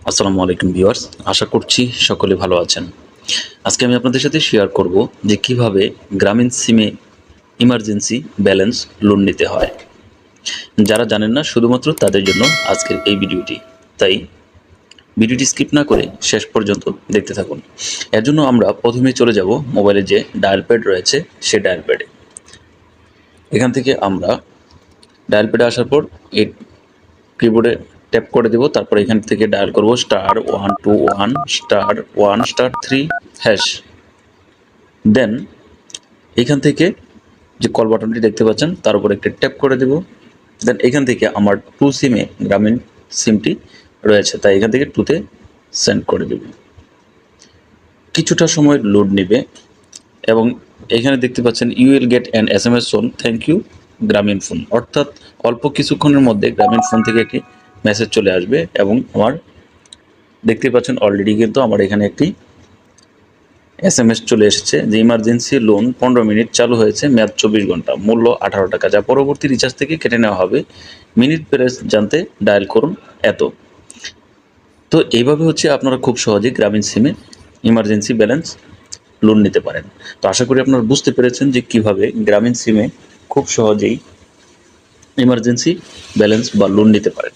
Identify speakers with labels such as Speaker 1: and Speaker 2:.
Speaker 1: আসসালামু আলাইকুম ভিউয়ার্স, আশা করছি সকলে ভালো আছেন। আজকে আমি আপনাদের সাথে শেয়ার করব যে কিভাবে গ্রামীণ সিমে ইমার্জেন্সি ব্যালেন্স লোন নিতে হয়। যারা জানেন না শুধুমাত্র তাদের জন্য আজকের এই ভিডিওটি। তাই ভিডিওটি স্কিপ না করে শেষ পর্যন্ত দেখতে থাকুন। এর জন্য আমরা প্রথমে চলে যাব মোবাইলে যে ডায়াল প্যাড রয়েছে সেই ডায়াল প্যাডে। এখান থেকে আমরা ডায়াল প্যাডে আসার পর এই কিবোর্ডে ট্যাপ করে দেব। তারপর এখান থেকে ডায়াল করব *121*1*3#। দেন এখান থেকে যে কল বাটনটি দেখতে পাচ্ছেন তার উপর একটি ট্যাপ করে দেব। দেন এখান থেকে আমার 2 সিমে গ্রামীণ সিমটি রয়েছে, তাই এখান থেকে 2তে সেন্ড করে দেব। কিছুটা সময় লোড নেবে এবং এখানে দেখতে পাচ্ছেন you will get an SMS on thank you Grameenphone, অর্থাৎ অল্প কিছুক্ষণের মধ্যে গ্রামীণ ফোন থেকে একটি মেসেজ চলে আসবে। এবং আমার দেখতে পাচ্ছেন অলরেডি কিন্তু আমার এখানে একটি SMS চলে এসেছে যে ইমার্জেন্সি লোন 15 মিনিট চালু হয়েছে, মেয়াদ 24 ঘন্টা, মূল্য 18 টাকা, যা পরবর্তী রিচার্জ থেকে কেটে নেওয়া হবে। মিনিট প্রাইস জানতে ডায়াল করুন এত। তো এইভাবে হচ্ছে আপনারা খুব সহজেই গ্রামীণ সিমে ইমার্জেন্সি ব্যালেন্স লোন নিতে পারেন। তো আশা করি আপনারা বুঝতে পেরেছেন যে কিভাবে গ্রামীণ সিমে খুব সহজেই ইমার্জেন্সি ব্যালেন্স বা লোন নিতে পারেন।